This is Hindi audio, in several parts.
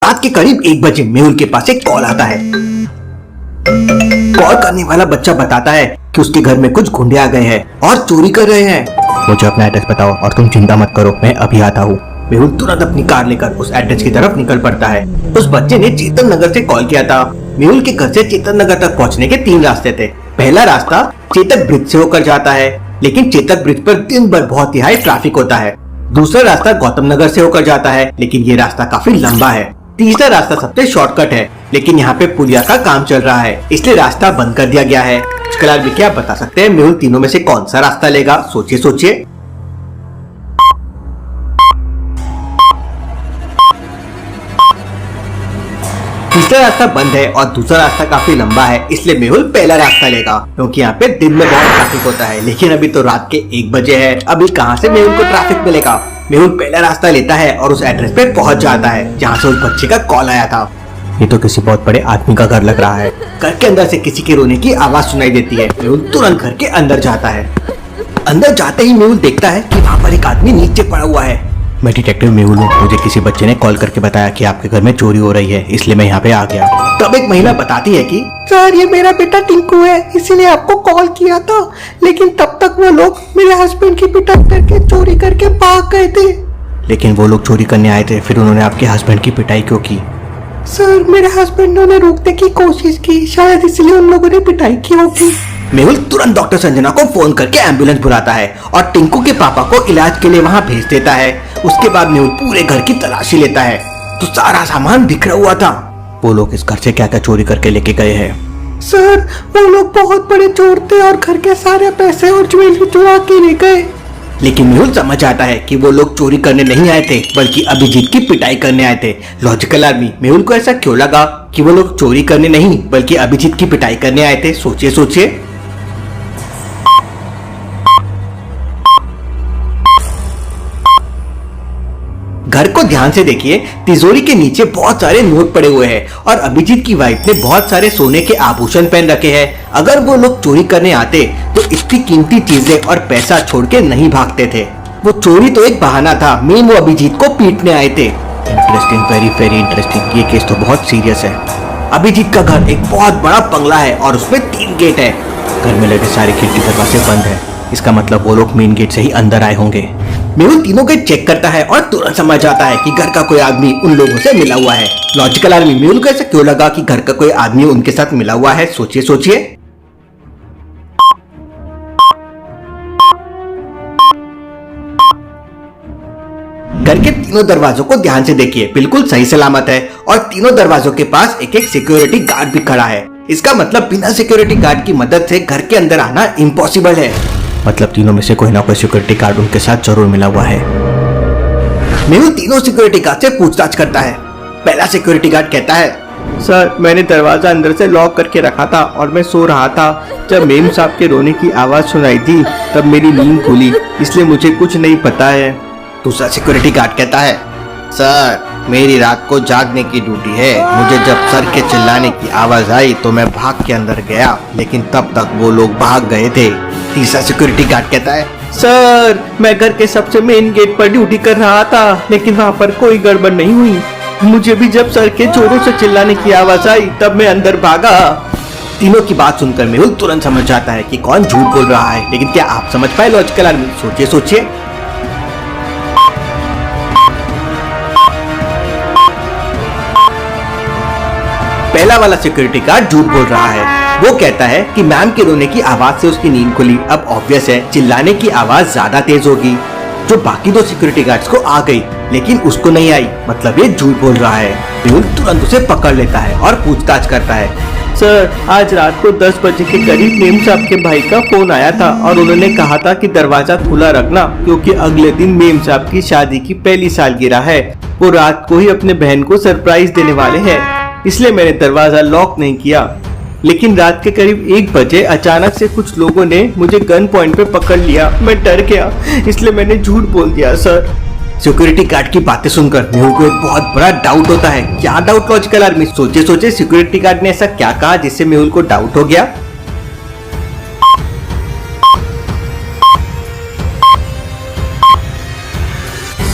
रात के करीब 1 बजे मेहुल के पास एक कॉल आता है। कॉल करने वाला बच्चा बताता है कि उसके घर में कुछ गुंडे आ गए हैं और चोरी कर रहे हैं। मुझे अपना एड्रेस बताओ और तुम चिंता मत करो, मैं अभी आता हूँ। मेहुल तुरंत अपनी कार लेकर उस एड्रेस की तरफ निकल पड़ता है। उस बच्चे ने चेतन नगर से कॉल किया था। मेहुल के घर से चेतन नगर तक पहुँचने के 3 रास्ते थे। पहला रास्ता चेतक ब्रिज से होकर जाता है, लेकिन चेतक ब्रिज पर दिन भर बहुत ही हाई ट्रैफिक होता है। दूसरा रास्ता गौतम नगर से होकर जाता है, लेकिन ये रास्ता काफी लंबा है। तीसरा रास्ता सबसे शॉर्टकट है, लेकिन यहाँ पे पुलिया का काम चल रहा है, इसलिए रास्ता बंद कर दिया गया है। कलार भी क्या बता सकते हैं मेहुल तीनों में से कौन सा रास्ता लेगा? सोचिए सोचिए। तीसरा रास्ता बंद है और दूसरा रास्ता काफी लंबा है, इसलिए मेहुल पहला रास्ता लेगा, क्योंकि यहाँ पे दिन में बहुत ट्रैफिक होता है। लेकिन अभी तो रात के 1 बजे है, अभी कहाँ से मेहुल को ट्रैफिक मिलेगा? मेहुल पहला रास्ता लेता है और उस एड्रेस पे पहुंच जाता है जहाँ से उस बच्चे का कॉल आया था। ये तो किसी बहुत बड़े आदमी का घर लग रहा है। घर के अंदर से किसी के रोने की आवाज सुनाई देती है। मेहुल तुरंत घर के अंदर जाता है। अंदर जाते ही मेहुल देखता है कि वहाँ पर एक आदमी नीचे पड़ा हुआ है। मैं डिटेक्टिव मेहुल हूँ, मुझे किसी बच्चे ने कॉल करके बताया कि आपके घर में चोरी हो रही है, इसलिए मैं यहाँ पे आ गया। तब एक महिला बताती है कि सर ये मेरा बेटा टिंकू है, इसीलिए आपको कॉल किया था, लेकिन तब तक वो लोग मेरे हस्बैंड की पिटाई करके चोरी करके भाग गए थे। लेकिन वो लोग चोरी करने आए थे, फिर उन्होंने आपके हस्बैंड की पिटाई क्यों की? सर मेरे हस्बैंड ने रोकने की कोशिश की, शायद इसलिए उन लोगों ने पिटाई की होगी। मेहुल तुरंत डॉक्टर संजना को फोन करके एम्बुलेंस बुलाता है और टिंकू के पापा को इलाज के लिए वहाँ भेज देता है। उसके बाद मेहुल पूरे घर की तलाशी लेता है, तो सारा सामान बिखरा हुआ था। वो लोग इस घर से क्या क्या चोरी करके लेके गए हैं? सर वो लोग बहुत बड़े चोर थे और घर के सारे पैसे और ज्वेलरी चुरा के ले गए। लेकिन मेहुल समझ आता है कि वो लोग चोरी करने नहीं आए थे, बल्कि अभिजीत की पिटाई करने आए थे। लॉजिकल आदमी मेहुल को ऐसा क्यों लगा कि वो लोग चोरी करने नहीं बल्कि अभिजीत की पिटाई करने आए थे? सोचिए सोचिए। घर को ध्यान से देखिए, तिजोरी के नीचे बहुत सारे नोट पड़े हुए हैं और अभिजीत की वाइफ ने बहुत सारे सोने के आभूषण पहन रखे हैं। अगर वो लोग चोरी करने आते तो इतनी कीमती चीजें और पैसा छोड़ के नहीं भागते थे। वो चोरी तो एक बहाना था, मेन वो अभिजीत को पीटने आए थे। Interesting, very very interesting. ये केस तो बहुत सीरियस है। अभिजीत का घर एक बहुत बड़ा बंगला है और उसमें 3 गेट है। घर में लगे सारे खिड़की दरवाजे बंद है, इसका मतलब वो लोग मेन गेट से ही अंदर आए होंगे। मेहुल तीनों गेट चेक करता है और तुरंत समझ आता है कि घर का कोई आदमी उन लोगों से मिला हुआ है। लॉजिकल आदमी मेहुल को ऐसा क्यों लगा कि घर का कोई आदमी उनके साथ मिला हुआ है? सोचिए सोचिए। घर के तीनों दरवाजों को ध्यान से देखिए, बिल्कुल सही सलामत है और तीनों दरवाजों के पास एक एक सिक्योरिटी गार्ड भी खड़ा है। इसका मतलब बिना सिक्योरिटी गार्ड की मदद से घर के अंदर आना इम्पॉसिबल है। मतलब तीनों में से कोई ना कोई सिक्योरिटी गार्ड उनके साथ जरूर मिला हुआ है। मेहुल तीनों सिक्योरिटी गार्ड से पूछताछ करता है। पहला सिक्योरिटी गार्ड कहता है, सर मैंने दरवाजा अंदर से लॉक करके रखा था और मैं सो रहा था। जब मेम साहब के रोने की आवाज सुनाई थी तब मेरी नींद खुली, इसलिए मुझे कुछ नहीं पता है। दूसरा सिक्योरिटी गार्ड कहता है, सर मेरी रात को जागने की ड्यूटी है। मुझे जब सर के चिल्लाने की आवाज आई तो मैं भाग के अंदर गया, लेकिन तब तक वो लोग भाग गए थे। तीसरा सिक्योरिटी गार्ड कहता है, सर मैं घर के सबसे मेन गेट पर ड्यूटी कर रहा था, लेकिन वहाँ पर कोई गड़बड़ नहीं हुई। मुझे भी जब सर के जोरों से चिल्लाने की आवाज आई तब मैं अंदर भागा। तीनों की बात सुनकर मेहुल तुरंत समझ जाता है कि कौन झूठ बोल रहा है। लेकिन क्या आप समझ पाए लॉजिकल आदमी? सोचिए सोचिए। पहला वाला सिक्योरिटी गार्ड झूठ बोल रहा है। वो कहता है कि मैम के रोने की आवाज से उसकी नींद खुली। अब ऑब्वियस है चिल्लाने की आवाज ज्यादा तेज होगी, जो बाकी 2 सिक्योरिटी गार्ड्स को आ गई लेकिन उसको नहीं आई, मतलब ये झूठ बोल रहा है। मेहुल तुरंत उसे पकड़ लेता है और पूछताछ करता है। सर आज रात को 10 बजे के करीब मेम साहब के भाई का फोन आया था और उन्होंने कहा था कि दरवाजा खुला रखना, क्योंकि अगले दिन मेम साहब की शादी की पहली सालगिरह है। वो रात को ही अपने बहन को सरप्राइज देने वाले हैं, इसलिए मैंने दरवाजा लॉक नहीं किया। लेकिन रात के करीब 1 बजे अचानक से कुछ लोगों ने मुझे गन पॉइंट पे पकड़ लिया। मैं डर गया, इसलिए मैंने झूठ बोल दिया सर। सिक्योरिटी गार्ड की बातें सुनकर मेहुल को एक बहुत बड़ा डाउट होता है। क्या डाउट लॉजिकल आदमी? सोचे सोचे सिक्योरिटी गार्ड ने ऐसा क्या कहा जिससे मेहुल को डाउट हो गया?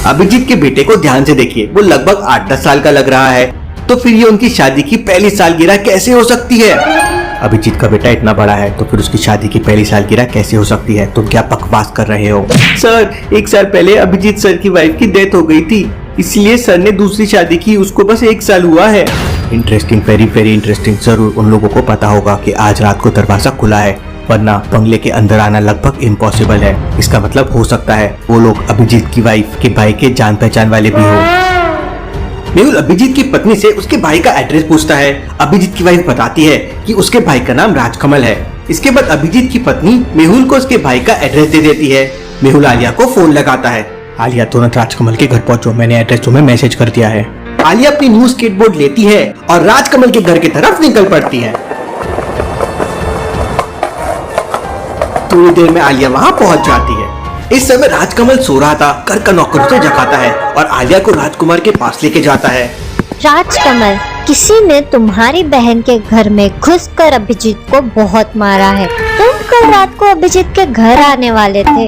अभिजीत के बेटे को ध्यान से देखिए, वो लगभग 8-10 साल का लग रहा है। तो फिर ये उनकी शादी की पहली सालगिरह कैसे हो सकती है? अभिजीत का बेटा इतना बड़ा है तो फिर उसकी शादी की पहली सालगिरह कैसे हो सकती है? तुम क्या बकवास कर रहे हो? सर 1 साल पहले अभिजीत सर की वाइफ की डेथ हो गई थी, इसलिए सर ने दूसरी शादी की, उसको बस 1 साल हुआ है। Interesting, very very interesting. जरूर उन लोगों को पता होगा कि आज रात को दरवाजा खुला है, वरना बंगले के अंदर आना लगभग इम्पॉसिबल है। इसका मतलब हो सकता है वो लोग अभिजीत की वाइफ के भाई के जान पहचान वाले भी हो। मेहुल अभिजीत की पत्नी से उसके भाई का एड्रेस पूछता है। अभिजीत की वाइफ बताती है कि उसके भाई का नाम राजकमल है। इसके बाद अभिजीत की पत्नी मेहुल को उसके भाई का एड्रेस दे देती है। मेहुल आलिया को फोन लगाता है। आलिया तुरंत राजकमल के घर पहुंचो, मैंने एड्रेस तुम्हें मैसेज कर दिया है। आलिया अपनी न्यू स्केटबोर्ड लेती है और राजकमल के घर की तरफ निकल पड़ती है। थोड़ी देर में आलिया वहाँ पहुँच जाती है। इस समय राजकमल सो रहा था। घर का नौकर उसे जगाता है और आलिया को राजकुमार के पास लेके जाता है। राजकमल, किसी ने तुम्हारी बहन के घर में घुसकर अभिजीत को बहुत मारा है। तुम कल रात को अभिजीत के घर आने वाले थे,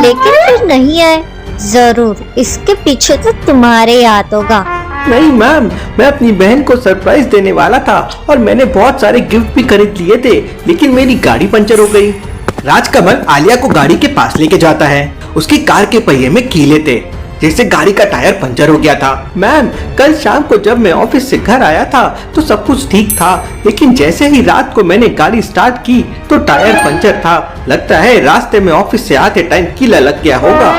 लेकिन फिर नहीं आए। जरूर इसके पीछे तो तुम्हारे हाथ होगा। नहीं मैम, मैं अपनी बहन को सरप्राइज देने वाला था और मैंने बहुत सारे गिफ्ट भी खरीद लिए थे, लेकिन मेरी गाड़ी पंचर हो गई। राजकमल आलिया को गाड़ी के पास लेके जाता है। उसकी कार के पहिए में कीले थे, जैसे गाड़ी का टायर पंचर हो गया था। मैम, कल शाम को जब मैं ऑफिस से घर आया था तो सब कुछ ठीक था, लेकिन जैसे ही रात को मैंने गाड़ी स्टार्ट की तो टायर पंचर था। लगता है रास्ते में ऑफिस से आते टाइम कीला लग गया होगा।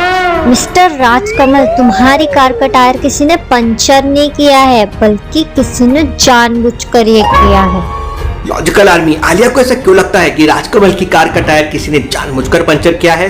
मिस्टर राजकमल, तुम्हारी कार का टायर किसी ने पंचर नहीं किया है, बल्कि किसी ने जानबूझकर ये किया है। लॉजिकल आर्मी, आलिया को ऐसा क्यों लगता है कि राजकमल की कार का टायर किसी ने जानबूझकर पंचर किया है?